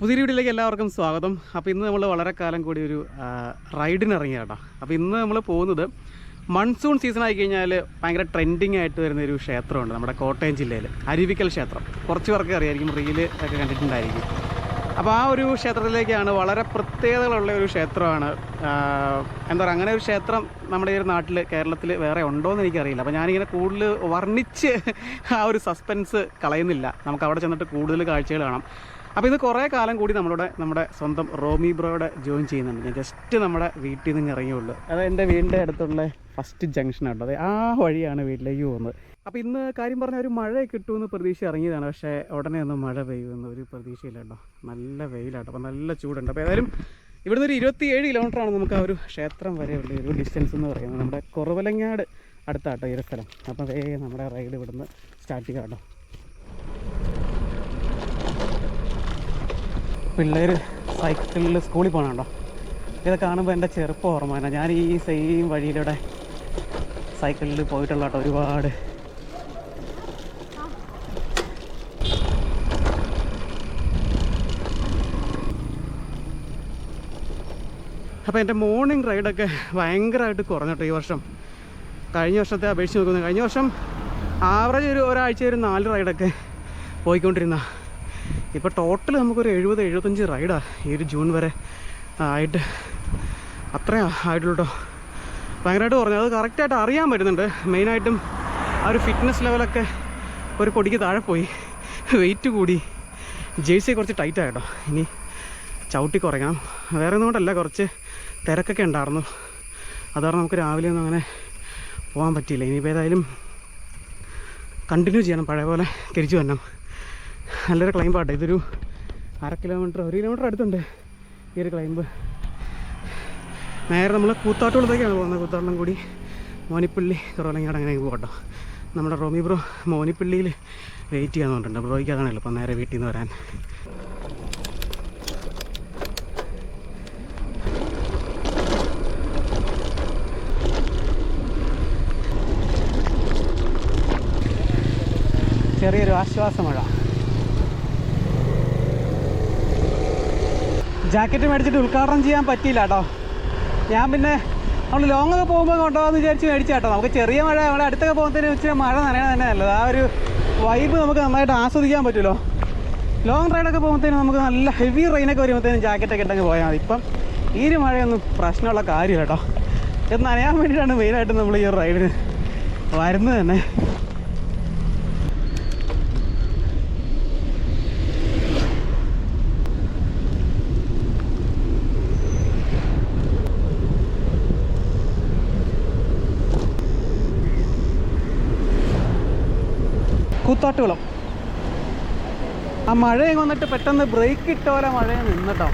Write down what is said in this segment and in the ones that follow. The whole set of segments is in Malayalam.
പുതിയ വീഡിയോയിലേക്ക് എല്ലാവർക്കും സ്വാഗതം. അപ്പോൾ ഇന്ന് നമ്മൾ വളരെ കാലം കൂടി ഒരു റൈഡിന് ഇറങ്ങിയ കേട്ടോ. അപ്പോൾ ഇന്ന് നമ്മൾ പോകുന്നത് മൺസൂൺ സീസൺ ആയി കഴിഞ്ഞാൽ ഭയങ്കര ട്രെൻഡിങ് ആയിട്ട് വരുന്നൊരു ക്ഷേത്രമുണ്ട് നമ്മുടെ കോട്ടയം ജില്ലയിൽ, അരുവിക്കൽ ക്ഷേത്രം. കുറച്ച് പേർക്ക് അറിയായിരിക്കും, റീല് ഒക്കെ കണ്ടിട്ടുണ്ടായിരിക്കും. അപ്പോൾ ആ ഒരു ക്ഷേത്രത്തിലേക്കാണ്. വളരെ പ്രത്യേകതകളുള്ള ഒരു ക്ഷേത്രമാണ്. എന്താ പറയുക, അങ്ങനെ ഒരു ക്ഷേത്രം നമ്മുടെ ഈ ഒരു നാട്ടിൽ, കേരളത്തിൽ വേറെ ഉണ്ടോ എന്ന് എനിക്കറിയില്ല. അപ്പോൾ ഞാനിങ്ങനെ കൂടുതൽ വർണ്ണിച്ച് ആ ഒരു സസ്പെൻസ് കളയുന്നില്ല. നമുക്ക് അവിടെ ചെന്നിട്ട് കൂടുതൽ കാഴ്ചകൾ കാണാം. അപ്പോൾ ഇത് കുറേ കാലം കൂടി നമ്മുടെ സ്വന്തം റോമി ബ്രോയുടെ ജോയിൻ ചെയ്യുന്നുണ്ട്. ഞാൻ ജസ്റ്റ് നമ്മുടെ വീട്ടിൽ നിന്ന് ഇറങ്ങിയുള്ളൂ. അത് എൻ്റെ വീടിൻ്റെ അടുത്തുള്ള ഫസ്റ്റ് ജംഗ്ഷനാണ്. അത് ആ വഴിയാണ് വീട്ടിലേക്ക് പോകുന്നത്. അപ്പോൾ ഇന്ന് കാര്യം പറഞ്ഞാൽ ഒരു മഴ കിട്ടുമെന്ന് പ്രതീക്ഷ ഇറങ്ങിയതാണ്. പക്ഷേ ഉടനെ ഒന്നും മഴ പെയ്യുമെന്ന് ഒരു പ്രതീക്ഷയില്ല കേട്ടോ. നല്ല വെയിലാട്ടോ. അപ്പോൾ നല്ല ചൂടുണ്ട്. അപ്പോൾ ഏതായാലും ഇവിടുന്ന് ഒരു 27 കിലോമീറ്ററാണ് നമുക്ക് ആ ഒരു ക്ഷേത്രം വരെയുള്ള ഒരു ഡിസ്റ്റൻസ് എന്ന് പറയുന്നത്. നമ്മുടെ കുറവലങ്ങാട് അടുത്താട്ടോ ഈ ഒരു സ്ഥലം. അപ്പോൾ നമ്മുടെ റൈഡ് ഇവിടുന്ന് സ്റ്റാർട്ട് ചെയ്യാം കേട്ടോ. പിള്ളേർ സൈക്കിളിൽ സ്കൂളിൽ പോകണുണ്ടോ? ഇതൊക്കെ കാണുമ്പോൾ എൻ്റെ ചെറുപ്പം ഓർമ്മ തന്നെ. ഞാൻ ഈ സെയിം വഴിയിലൂടെ സൈക്കിളിൽ പോയിട്ടുള്ള കേട്ടോ ഒരുപാട്. അപ്പോൾ എൻ്റെ മോർണിംഗ് റൈഡൊക്കെ ഭയങ്കരമായിട്ട് കുറഞ്ഞിട്ടോ ഈ വർഷം. കഴിഞ്ഞ വർഷത്തെ അപേക്ഷിച്ച് നോക്കുന്നത്, കഴിഞ്ഞ വർഷം ആവറേജ് ഒരാഴ്ച 4 റൈഡൊക്കെ പോയിക്കൊണ്ടിരുന്ന. ഇപ്പോൾ ടോട്ടൽ നമുക്കൊരു 70-75 റൈഡാണ് ഈ ഒരു ജൂൺ വരെ ആയിട്ട്. അത്രയും ആയിട്ടുള്ളൂ കേട്ടോ. ഭയങ്കരമായിട്ട് കുറഞ്ഞു. അത് കറക്റ്റായിട്ട് അറിയാൻ പറ്റുന്നുണ്ട്. മെയിനായിട്ടും ആ ഒരു ഫിറ്റ്നസ് ലെവലൊക്കെ ഒരു പൊടിക്ക് താഴെ പോയി, വെയിറ്റ് കൂടി, ജേഴ്സി കുറച്ച് ടൈറ്റാണ് കേട്ടോ. ഇനി ചവിട്ടി കുറയ്ക്കണം. വേറെ ഒന്നും കൊണ്ടല്ല, കുറച്ച് തിരക്കൊക്കെ ഉണ്ടായിരുന്നു. അതുകാരണം നമുക്ക് രാവിലെ ഒന്നും അങ്ങനെ പോകാൻ പറ്റിയില്ല. ഇനിയിപ്പോൾ ഏതായാലും കണ്ടിന്യൂ ചെയ്യണം, പഴയ പോലെ തിരിച്ചു വരണം. നല്ലൊരു ക്ലൈമ്പാട്ടെ. ഇതൊരു 1 കിലോമീറ്റർ 1 കിലോമീറ്റർ അടുത്തുണ്ട് ഈ ഒരു ക്ലൈമ്പ്. നേരെ നമ്മൾ കൂത്താട്ടുകുളത്തേക്കാണ് പോകുന്നത്. കൂത്താട്ടുളം കൂടി മോനിപ്പള്ളി കുറവലങ്ങാട് അങ്ങനെ പോകട്ടോ. നമ്മുടെ റോമി ബ്രോ മോനിപ്പള്ളിയിൽ വെയിറ്റ് ചെയ്യാൻ തോന്നുന്നുണ്ട്. ബ്രോയ്ക്ക് അതാണ് എളുപ്പം, നേരെ വീട്ടിൽ നിന്ന് വരാൻ. ചെറിയൊരു ആശ്വാസമഴ. ജാക്കറ്റ് മേടിച്ചിട്ട് ഉദ്ഘാടനം ചെയ്യാൻ പറ്റിയില്ല കേട്ടോ. ഞാൻ പിന്നെ നമ്മൾ ലോങ്ങൊക്കെ പോകുമ്പോൾ കൊണ്ടുപോകാമെന്ന് വിചാരിച്ച് മേടിച്ച കേട്ടോ. നമുക്ക് ചെറിയ മഴ, നമ്മുടെ അടുത്തൊക്കെ പോകുന്നതിന് ഇച്ചിരി മഴ നനയണം തന്നെ നല്ലത്. ആ ഒരു വൈബ് നമുക്ക് നന്നായിട്ട് ആസ്വദിക്കാൻ പറ്റുമല്ലോ. ലോങ് റൈഡൊക്കെ പോകുമ്പോഴത്തേനും നമുക്ക് നല്ല ഹെവി റെയിനൊക്കെ വരുമ്പോഴത്തേനും ജാക്കറ്റൊക്കെ ഇട്ടെങ്കിൽ പോയാൽ മതി. ഇപ്പം ഈ ഒരു മഴയൊന്നും പ്രശ്നമുള്ള കാര്യമില്ല കേട്ടോ. ഇത് നനയാൻ വേണ്ടിയിട്ടാണ് മെയിനായിട്ട് നമ്മൾ ഈ ഒരു റൈഡിന് വരുന്നത് തന്നെ. കൂത്താട്ടുകുളം. ആ മഴയും വന്നിട്ട് പെട്ടെന്ന് ബ്രേക്ക് ഇട്ട പോലെ മഴയും നിന്നിട്ടോ.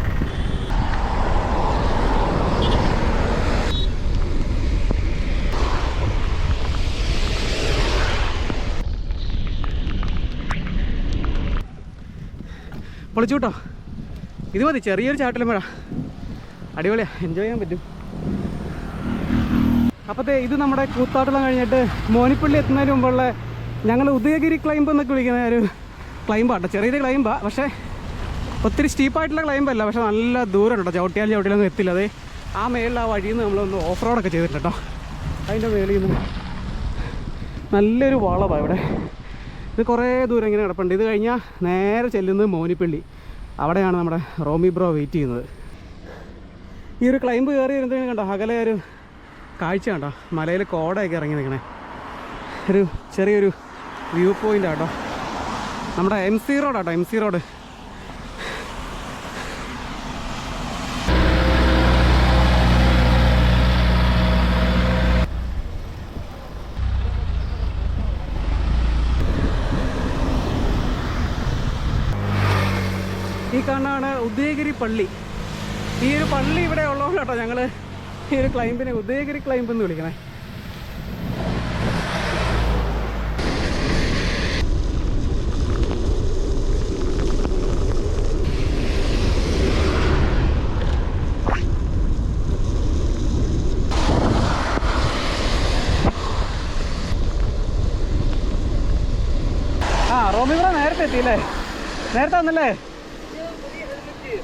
പൊളിച്ചൂട്ടോ. ഇത് മതി, ചെറിയൊരു ചാട്ടിലും മഴ. അടിപൊളിയാണ്, എൻജോയ് ചെയ്യാൻ പറ്റും. അപ്പോഴത്തെ ഇത് നമ്മുടെ കൂത്താട്ടുകുളം കഴിഞ്ഞിട്ട് മോനിപ്പള്ളി എത്തുന്നതിന് മുമ്പുള്ള ഞങ്ങൾ ഉദയഗിരി ക്ലൈംബ് എന്നൊക്കെ വിളിക്കുന്ന ഒരു ക്ലൈമ്പാട്ടോ. ചെറിയൊരു ക്ലൈമ്പാണ്, പക്ഷേ ഒത്തിരി സ്റ്റീപ്പായിട്ടുള്ള ക്ലൈമ്പല്ല. പക്ഷേ നല്ല ദൂരം കേട്ടോ. ചവിട്ടിയാലൊന്നും എത്തില്ല. അതെ ആ മേളിൽ ആ വഴിയിൽ നിന്ന് നമ്മളൊന്ന് ഓഫ് റോഡൊക്കെ ചെയ്തിട്ടുണ്ട് കേട്ടോ. അതിൻ്റെ മേളിൽ നിന്ന് നല്ലൊരു വളമാണ് ഇവിടെ. ഇത് കുറേ ദൂരം ഇങ്ങനെ കിടപ്പുണ്ട്. ഇത് കഴിഞ്ഞാൽ നേരെ ചെല്ലുന്നത് മോനിപ്പള്ളി. അവിടെയാണ് നമ്മുടെ റോമി ബ്രോ വെയിറ്റ് ചെയ്യുന്നത്. ഈ ഒരു ക്ലൈമ്പ് കയറി വരുന്നതിന് കണ്ടോ, അകലെ ഒരു കാഴ്ച കണ്ടോ, മലയിൽ കോടയൊക്കെ ഇറങ്ങി നിൽക്കണേ. ഒരു ചെറിയൊരു വ്യൂ പോയിൻ്റ് ആട്ടോ. നമ്മുടെ MC റോഡാട്ടോ, MC റോഡ്. ഈ കാണാണ് ഉദയഗിരി പള്ളി. ഈ ഒരു പള്ളി ഇവിടെ ഉള്ളതുകൊണ്ടാട്ടോ ഞങ്ങൾ ഈ ഒരു ക്ലൈമ്പിനെ ഉദയഗിരി ക്ലൈമ്പ് എന്ന് വിളിക്കണേ. റോമി ബ്രോ നേരത്തെ എത്തിയില്ലേ? നേരത്തെ വന്നല്ലേ?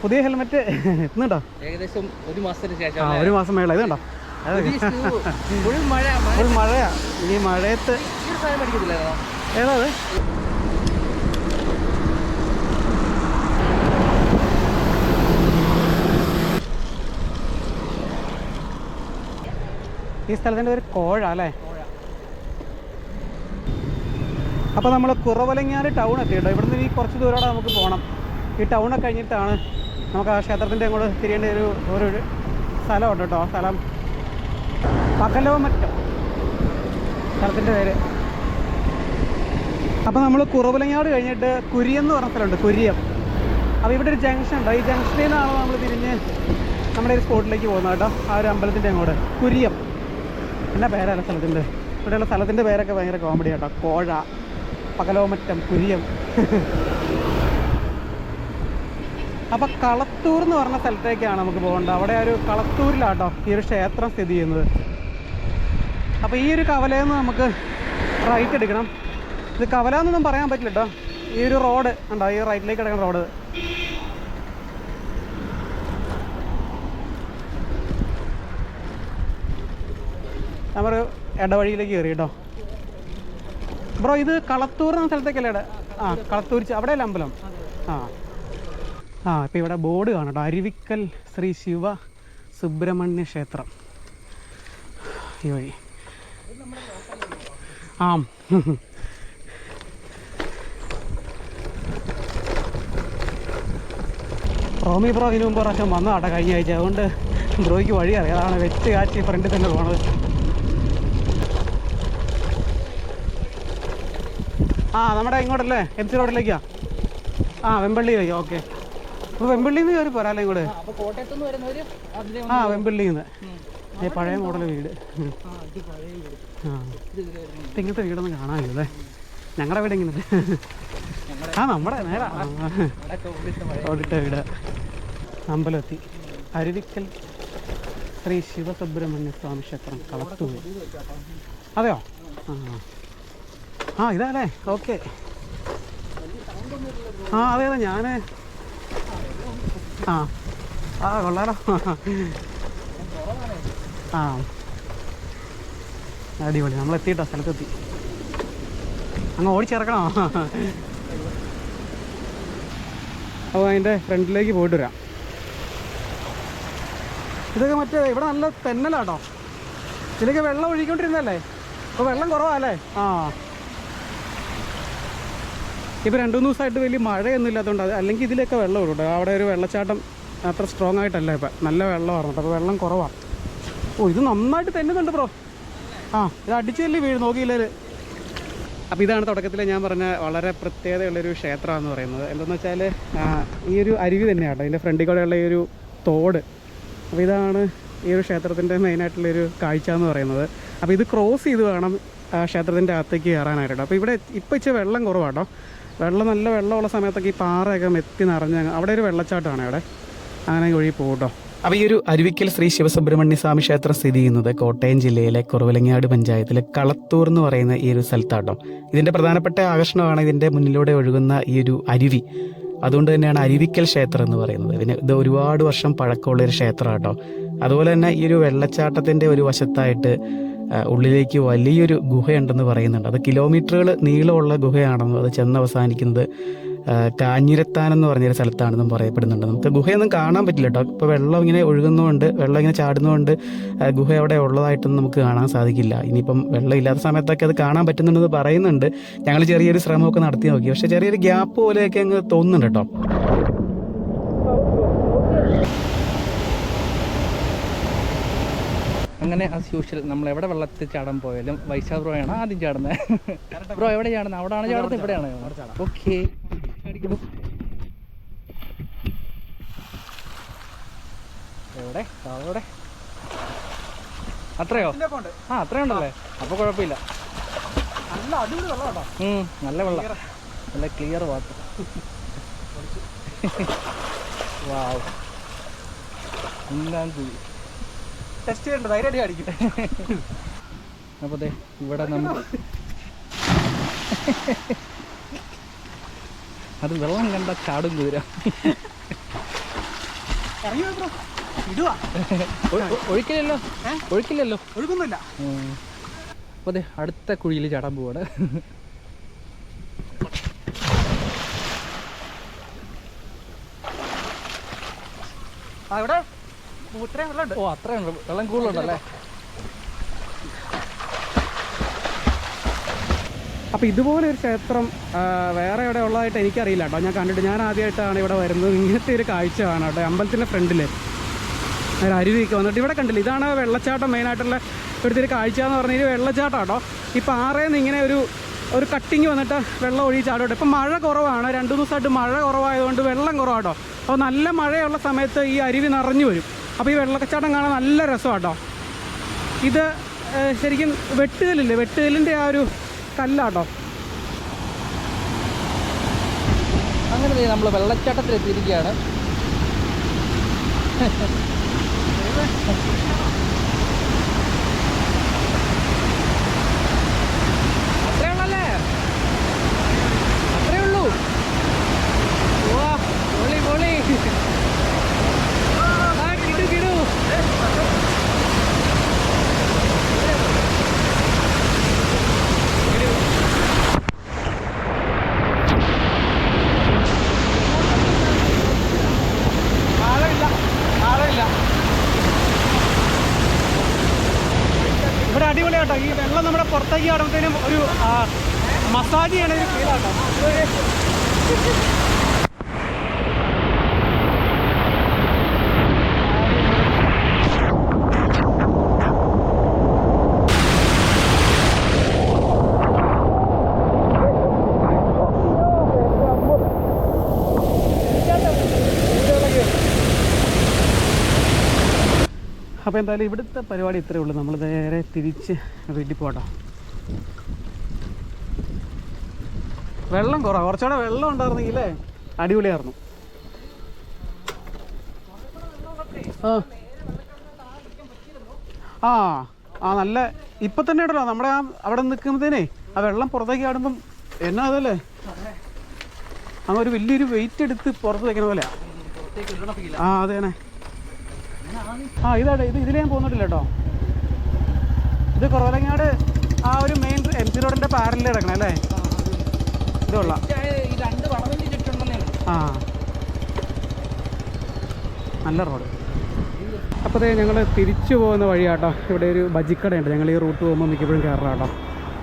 പുതിയ ഹെൽമെറ്റ് എത്തുന്നുണ്ടോ? ഏകദേശം 1 മാസത്തിന് ശേഷം. 1 മാസം മേള ഇതുണ്ടോ? ഫുൾ മഴയാ. ഈ മഴയത്ത് ഏതാ അത്? ഈ സ്ഥലത്തിൻ്റെ ഒരു കോഴ അല്ലേ? അപ്പോൾ നമ്മൾ കുറവലങ്ങാട് ടൗൺ എത്തിയിട്ടോ. ഇവിടുന്ന് ഈ കുറച്ച് ദൂരോടെ നമുക്ക് പോകണം. ഈ ടൗണൊക്കെ കഴിഞ്ഞിട്ടാണ് നമുക്ക് ആ ക്ഷേത്രത്തിൻ്റെ അങ്ങോട്ട് തിരിയേണ്ട ഒരു സ്ഥലമുണ്ട് കേട്ടോ. ആ സ്ഥലം പകലോമറ്റം സ്ഥലത്തിൻ്റെ പേര്. അപ്പോൾ നമ്മൾ കുറവലങ്ങാട് കഴിഞ്ഞിട്ട് കുരിയെന്ന് പറഞ്ഞ സ്ഥലമുണ്ട്, കുരിയം. അപ്പോൾ ഇവിടെ ഒരു ജംഗ്ഷൻ ഉണ്ട്. ഈ ജംഗ്ഷനിൽ നിന്നാണ് നമ്മൾ തിരിഞ്ഞ് നമ്മുടെ ഒരു സ്പോട്ടിലേക്ക് പോകുന്നത് കേട്ടോ. ആ ഒരു അമ്പലത്തിൻ്റെ അങ്ങോട്ട് കുരിയം. എന്നാ പേരല്ല സ്ഥലത്തിൻ്റെ. ഇവിടെയുള്ള സ്ഥലത്തിൻ്റെ പേരൊക്കെ ഭയങ്കര കോമഡി കേട്ടോ. കോഴ, പകലോമറ്റം, കുരിയം. അപ്പോൾ കളത്തൂർ എന്ന് പറഞ്ഞ സ്ഥലത്തേക്കാണ് നമുക്ക് പോകേണ്ടത്. അവിടെ ഒരു കളത്തൂരിലാട്ടോ ഈ ഒരു ക്ഷേത്രം സ്ഥിതി ചെയ്യുന്നത്. അപ്പോൾ ഈ ഒരു കവലയിൽ നിന്ന് നമുക്ക് റൈറ്റ് എടുക്കണം. ഇത് കവല എന്നൊന്നും പറയാൻ പറ്റില്ല കേട്ടോ. ഈ ഒരു റോഡ് ഉണ്ടോ, ഈ റൈറ്റിലേക്ക് കിടക്കുന്ന റോഡ്. നമ്മളൊരു ഇടവഴിയിലേക്ക് കയറി കേട്ടോ. ബ്രോ ഇത് കളത്തൂർ എന്ന സ്ഥലത്തേക്കല്ലേ? കളത്തൂർ അവിടെയല്ല അമ്പലം. ഇപ്പം ഇവിടെ ബോർഡ് കാണാം കേട്ടോ. അരുവിക്കൽ ശ്രീ ശിവ സുബ്രഹ്മണ്യ ക്ഷേത്രം. ഈ വഴി റോമി ബ്രോ ഇതിനു മുമ്പ് പ്രാവശ്യം വന്നതാട്ടോ കഴിഞ്ഞ ആഴ്ച. അതുകൊണ്ട് ബ്രോയ്ക്ക് വഴി അറിയാം. അതാണ് വെച്ച് കാച്ചി ഫ്രണ്ടിൽ തന്നെ പോണത്. നമ്മുടെ ഇങ്ങോട്ടല്ലേ MC റോഡിലേക്കാ? വെമ്പള്ളി വഴി. ഓക്കെ. അപ്പോൾ വെമ്പള്ളിയിൽ നിന്ന് കയറി പോരാല്ലേ ഇങ്ങോട്ട്? വെമ്പള്ളിയിൽ നിന്ന് പഴയ മോഡൽ വീട്. ഇങ്ങനത്തെ വീടൊന്നും കാണാനില്ലേ? ഞങ്ങളുടെ വീട് ഇങ്ങനെ. നമ്മുടെ നേരാ ഓടിട്ട വീട്. അമ്പലത്തി അരുവിക്കൽ ശ്രീ ശിവസുബ്രഹ്മണ്യ സ്വാമി ക്ഷേത്രം കളത്തൂർ. അതെയോ? ഇതാല്ലേ? ഓക്കെ. അതെ ഞാൻ കൊള്ളാലോ. അടിപൊളി. നമ്മളെത്തിയിട്ടോ, സ്ഥലത്തെത്തി. അങ്ങ് ഓടിച്ചിറക്കണോ? അപ്പോൾ അതിൻ്റെ ഫ്രണ്ടിലേക്ക് പോയിട്ട് വരാം. ഇതൊക്കെ മറ്റേ ഇവിടെ നല്ല തെന്നലാട്ടോ. ഇതിലേക്ക് വെള്ളം ഒഴിക്കൊണ്ടിരുന്നല്ലേ? അപ്പോൾ വെള്ളം കുറവാല്ലേ? ഇപ്പോൾ 2-3 ദിവസമായിട്ട് വലിയ മഴയൊന്നും ഇല്ലാത്തതുകൊണ്ട് അല്ലെങ്കിൽ ഇതിലൊക്കെ വെള്ളം ഇടും. അവിടെ ഒരു വെള്ളച്ചാട്ടം അത്ര സ്ട്രോങ് ആയിട്ടല്ല ഇപ്പം. നല്ല വെള്ളമാണ്. അപ്പോൾ വെള്ളം കുറവാണ്. ഇത് നന്നായിട്ട് തെന്നുന്നുണ്ട് ബ്രോ. ഇത് അടിച്ചല്ലേ വീട് നോക്കിയില്ലേ? അപ്പോൾ ഇതാണ് തുടക്കത്തിൽ ഞാൻ പറഞ്ഞ വളരെ പ്രത്യേകതയുള്ളൊരു ക്ഷേത്രമെന്ന് പറയുന്നത്. എന്താണെന്ന് വെച്ചാൽ ഈ ഒരു അരുവി തന്നെയാണ് അതിൻ്റെ ഫ്രണ്ടിൽ കൂടെയുള്ള ഈ ഒരു തോട്. അപ്പോൾ ഇതാണ് ഈ ഒരു ക്ഷേത്രത്തിൻ്റെ മെയിനായിട്ടുള്ളൊരു കാഴ്ച എന്ന് പറയുന്നത്. അപ്പോൾ ഇത് ക്രോസ് ചെയ്ത് വേണം ക്ഷേത്രത്തിൻ്റെ അകത്തേക്ക് കയറാനായിട്ട്. അപ്പോൾ ഇവിടെ ഇപ്പോൾ ഇച്ചിരി വെള്ളം കുറവാട്ടോ. നല്ല വെള്ളമുള്ള സമയത്തൊക്കെ ഈ പാറയൊക്കെ മെത്തി നിറഞ്ഞ് അവിടെ ഒരു വെള്ളച്ചാട്ടമാണ് അവിടെ. അങ്ങനെ ഒഴുകി പോകട്ടോ. അപ്പോൾ ഈ ഒരു അരുവിക്കൽ ശ്രീ ശിവസുബ്രഹ്മണ്യ സ്വാമി ക്ഷേത്രം സ്ഥിതി ചെയ്യുന്നത് കോട്ടയം ജില്ലയിലെ കുറവലങ്ങാട് പഞ്ചായത്തിലെ കളത്തൂർ എന്ന് പറയുന്ന ഈ ഒരു സ്ഥലത്താട്ടോ. ഇതിൻ്റെ പ്രധാനപ്പെട്ട ആകർഷണമാണ് ഇതിൻ്റെ മുന്നിലൂടെ ഒഴുകുന്ന ഈ ഒരു അരുവി. അതുകൊണ്ട് തന്നെയാണ് അരുവിക്കൽ ക്ഷേത്രം എന്ന് പറയുന്നത്. ഇത് ഒരുപാട് വർഷം പഴക്കമുള്ളൊരു ക്ഷേത്രമാട്ടോ. അതുപോലെ തന്നെ ഈ ഒരു വെള്ളച്ചാട്ടത്തിൻ്റെ ഒരു വശത്തായിട്ട് ഉള്ളിലേക്ക് വലിയൊരു ഗുഹയുണ്ടെന്ന് പറയുന്നുണ്ട്. അത് കിലോമീറ്ററുകൾ നീളമുള്ള ഗുഹയാണെന്നും അത് ചെന്ന് അവസാനിക്കുന്നത് കാഞ്ഞിരത്താൻ എന്ന് പറഞ്ഞൊരു സ്ഥലത്താണെന്നും പറയപ്പെടുന്നുണ്ട്. നമുക്ക് ഗുഹയൊന്നും കാണാൻ പറ്റില്ല കേട്ടോ. ഇപ്പോൾ വെള്ളം ഇങ്ങനെ ഒഴുകുന്നതുകൊണ്ട്, വെള്ളം ഇങ്ങനെ ചാടുന്നതുകൊണ്ട് ഗുഹ അവിടെ ഉള്ളതായിട്ടൊന്നും നമുക്ക് കാണാൻ സാധിക്കില്ല. ഇനിയിപ്പം വെള്ളം ഇല്ലാത്ത സമയത്തൊക്കെ അത് കാണാൻ പറ്റുന്നുണ്ടെന്ന് പറയുന്നുണ്ട്. ഞങ്ങൾ ചെറിയൊരു ശ്രമമൊക്കെ നടത്തി നോക്കി. പക്ഷേ ചെറിയൊരു ഗ്യാപ്പ് പോലെയൊക്കെ അങ്ങ് തോന്നുന്നുണ്ട് കേട്ടോ. അങ്ങനെ ആസ് യൂഷ്വൽ നമ്മൾ എവിടെ വെള്ളത്തിൽ ചാടാൻ പോയാലും വൈശാഖ് ബ്രോയാണ് ആദ്യം ചാടുന്നത്. ബ്രോ എവിടെ ചാടുന്നത്? അവിടെയാണ് ചാടുന്നത്, ഇവിടെയാണ്? ഓക്കെ. എവിടെ അവിടെ അത്രയോ? അത്രയുണ്ടല്ലേ? അപ്പോൾ കുഴപ്പമില്ല. നല്ല വെള്ളം, നല്ല ക്ലിയർ വാട്ടർ. വാവ്, എല്ലാം കൂടി ടെസ്റ്റ് ചെയ്യേണ്ടത് ധൈര്യമായിട്ട് അടിക്കും. അപ്പോൾ അതെ ഇവിടെ നമുക്ക് അത് വെള്ളം കണ്ട ചാടും കുതിര. ഇറങ്ങിയോ ബ്രോ? ഇടുവാ. ഒഴിക്കില്ലല്ലോ, ഒഴിക്കില്ലല്ലോ, ഒഴുക്കൊന്നുമില്ല. അപ്പോൾ അതെ അടുത്ത കുഴിയിൽ ചാടാൻ പോവാണ്. ഇവിടെ ഇത്രയും വെള്ളമുണ്ട്. ഓ അത്രയും വെള്ളം കൂടുതലുണ്ടല്ലേ. അപ്പോൾ ഇതുപോലെ ഒരു ക്ഷേത്രം വേറെ എവിടെ ഉള്ളതായിട്ട് എനിക്കറിയില്ല കേട്ടോ. ഞാൻ കണ്ടിട്ട് ഞാൻ ആദ്യമായിട്ടാണ് ഇവിടെ വരുന്നത്. ഇങ്ങനത്തെ ഒരു കാഴ്ച കാണാം കേട്ടോ. അമ്പലത്തിൻ്റെ ഫ്രണ്ടിൽ ഒരു അരുവിയൊക്കെ വന്നിട്ട് ഇവിടെ കണ്ടില്ല. ഇതാണ് വെള്ളച്ചാട്ടം മെയിനായിട്ടുള്ള ഇവിടുത്തെ ഒരു കാഴ്ച എന്ന് പറഞ്ഞാൽ ഇത് വെള്ളച്ചാട്ടം കേട്ടോ. ഈ പാറയിൽ നിന്ന് ഇങ്ങനെ ഒരു കട്ടിങ് വന്നിട്ട് വെള്ളം ഒഴിച്ചാടോട്ടെ. ഇപ്പം മഴ കുറവാണ്, 2 ദിവസമായിട്ട് മഴ കുറവായതുകൊണ്ട് വെള്ളം കുറവാട്ടോ. അപ്പോൾ നല്ല മഴയുള്ള സമയത്ത് ഈ അരുവി നിറഞ്ഞു വരും. അപ്പോൾ ഈ വെള്ളച്ചാട്ടം കാണാൻ നല്ല രസമാണ് കേട്ടോ. ഇത് ശരിക്കും വെട്ടുകല്ലില്ലേ, വെട്ടുകല്ലിൻ്റെ ആ ഒരു കല്ലാട്ടോ. അങ്ങനെ നമ്മൾ വെള്ളച്ചാട്ടത്തിൽ എത്തിയിരിക്കുകയാണ്. അത്രേ ഉള്ളല്ലേ, അത്രേ ഉള്ളൂ. വാ പൊളി പൊളി, കിടു കിടു. ഇവിടെ അടിപൊളിയാട്ടോ. ഈ വെള്ളം നമ്മുടെ പുറത്തേക്ക് കടമ്പത്തേനും ഒരു മസാജ് ചെയ്യണ ഒരു ഫീലാട്ടോ. അപ്പോൾ എന്തായാലും ഇവിടുത്തെ പരിപാടി ഇത്രയേ ഉള്ളൂ. നമ്മൾ നേരെ തിരിച്ച് വീട്ടിൽ പോകട്ടോ. വെള്ളം കുറവാണ്, കുറച്ചുകൂടെ വെള്ളം ഉണ്ടായിരുന്നെങ്കിലേ അടിപൊളിയായിരുന്നു. ആ നല്ല ഇപ്പം തന്നെ ഉണ്ടല്ലോ നമ്മുടെ അവിടെ നിൽക്കുമ്പോഴത്തേനേ ആ വെള്ളം പുറത്തേക്ക് ആടുമ്പം എന്നാ അതല്ലേ, അങ്ങ് ഒരു വലിയൊരു വെയിറ്റ് എടുത്ത് പുറത്ത് വയ്ക്കണ പോലെ. അതേനെ. ഇതാട്ടെ, ഇതിലേ ഞാൻ പോന്നിട്ടില്ല കേട്ടോ. ഇത് കുറവലങ്ങാട് ആ ഒരു മെയിൻ MC റോഡിൻ്റെ പാരലിൽ കിടക്കണം അല്ലേ? ഇതുള്ള നല്ല റോഡ്. അപ്പോൾ ഞങ്ങൾ തിരിച്ചു പോകുന്ന വഴിയാട്ടോ. ഇവിടെ ഒരു ബജിക്കടയുണ്ട്. ഞങ്ങൾ ഈ റൂട്ട് പോകുമ്പോൾ മിക്കപ്പോഴും കയറാം കേട്ടോ.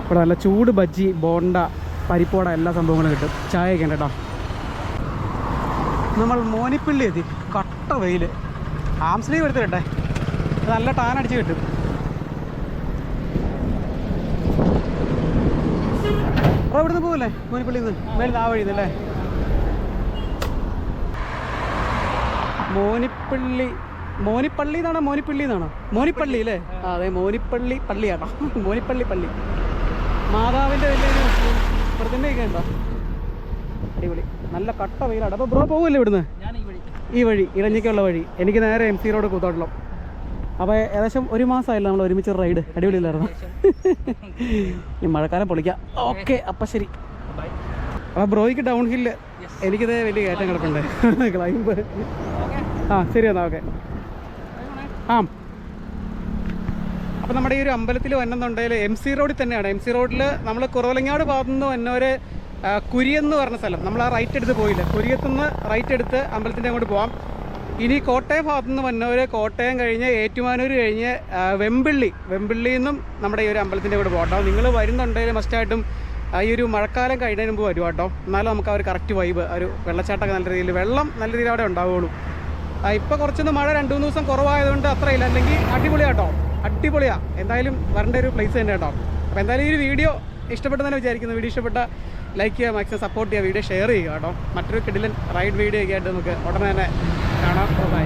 ഇവിടെ നല്ല ചൂട് ബജ്ജി, ബോണ്ട, പരിപ്പോട എല്ലാ സംഭവങ്ങളും കിട്ടും. ചായയൊക്കെ ഉണ്ട് കേട്ടോ. നമ്മൾ മോനിപ്പള്ളി എത്തി. കട്ട വെയിൽ. ആംസ്ലീവ് എടുത്തിട്ടെ, നല്ല ടാൻ അടിച്ച് കിട്ടും. അപ്പോൾ ഇവിടുന്ന് പോകല്ലേ മോനിപ്പള്ളിയിൽ നിന്ന്? മേലിൽ ആ വഴി നിന്നല്ലേ? മോനിപ്പള്ളി എന്നാണോ മോനിപ്പള്ളി എന്നാണോ? മോനിപ്പള്ളി അല്ലേ? അതെ, മോനിപ്പള്ളി പള്ളിയാണോ? മോനിപ്പള്ളി പള്ളി. മാതാവിൻ്റെ വലിയൊരു പ്രതിമയൊക്കെ ഉണ്ടോ? അടിപൊളി. നല്ല കട്ട വെയിലാണ്. അപ്പോൾ ബ്രോ പോകില്ലേ ഇവിടുന്ന്? ഈ വഴി, ഇളഞ്ഞിക്കുള്ള വഴി. എനിക്ക് നേരെ MC റോഡ് കൂത്തോട്ടം. അപ്പോൾ ഏകദേശം 1 മാസമായില്ല നമ്മൾ ഒരുമിച്ച് റൈഡ്. അടിപൊളിയില്ലായിരുന്നു. ഈ മഴക്കാലം പൊളിക്കാം. ഓക്കെ, അപ്പം ശരി. അപ്പോൾ ബ്രോയ്ക്ക് ഡൗൺ ഹില്ല്, എനിക്കിത് വലിയ കയറ്റം കിടപ്പുണ്ട്. ക്ലൈംബ്. ശരി എന്നാൽ ഓക്കെ. അപ്പോൾ നമ്മുടെ ഈ ഒരു അമ്പലത്തിൽ വന്നെന്നുണ്ടെങ്കിൽ MC റോഡിൽ തന്നെയാണ്. MC റോഡിൽ നമ്മൾ കുറവലങ്ങാട് ഭാഗത്തു നിന്ന് വന്നവർ കുരിയെന്ന് പറഞ്ഞ സ്ഥലം, നമ്മൾ ആ റൈറ്റ് എടുത്ത് പോയില്ല. കുരിയത്തുനിന്ന് റൈറ്റ് എടുത്ത് അമ്പലത്തിൻ്റെ അങ്ങോട്ട് പോകാം. ഇനി കോട്ടയം ഭാഗത്തു നിന്ന് വന്നവർ കോട്ടയം കഴിഞ്ഞ് ഏറ്റുമാനൂർ കഴിഞ്ഞ് വെമ്പിള്ളിയിൽ നിന്നും നമ്മുടെ ഈ ഒരു അമ്പലത്തിൻ്റെ അങ്ങോട്ട് പോകട്ടോ. നിങ്ങൾ വരുന്നുണ്ടെങ്കിൽ മസ്റ്റായിട്ടും ഈ ഒരു മഴക്കാലം കഴിഞ്ഞതിന് മുമ്പ് വരും കേട്ടോ. എന്നാലും നമുക്ക് ആ ഒരു കറക്റ്റ് വൈബ്, ഒരു വെള്ളച്ചാട്ടമൊക്കെ നല്ല രീതിയിൽ, വെള്ളം നല്ല രീതിയിൽ അവിടെ ഉണ്ടാവുകയുള്ളൂ. ഇപ്പോൾ കുറച്ചൊന്ന് മഴ 2-3 ദിവസം കുറവായതുകൊണ്ട് അത്രയില്ല. അല്ലെങ്കിൽ അടിപൊളിയാട്ടോ, അടിപൊളിയാണ്. എന്തായാലും വരേണ്ട ഒരു പ്ലേസ് തന്നെ കേട്ടോ. അപ്പോൾ എന്തായാലും ഈ ഒരു വീഡിയോ ഇഷ്ടപ്പെട്ടെന്ന് വിചാരിക്കുന്നു. വീഡിയോ ഇഷ്ടപ്പെട്ട ലൈക്ക് ചെയ്യുക, മാക്സിമം സപ്പോർട്ട് ചെയ്യുക, വീഡിയോ ഷെയർ ചെയ്യുക കേട്ടോ. മറ്റൊരു കിടിലൻ റൈഡ് വീഡിയോ ഒക്കെ ആയിട്ട് നമുക്ക് ഉടനെ തന്നെ കാണാം. ബൈ.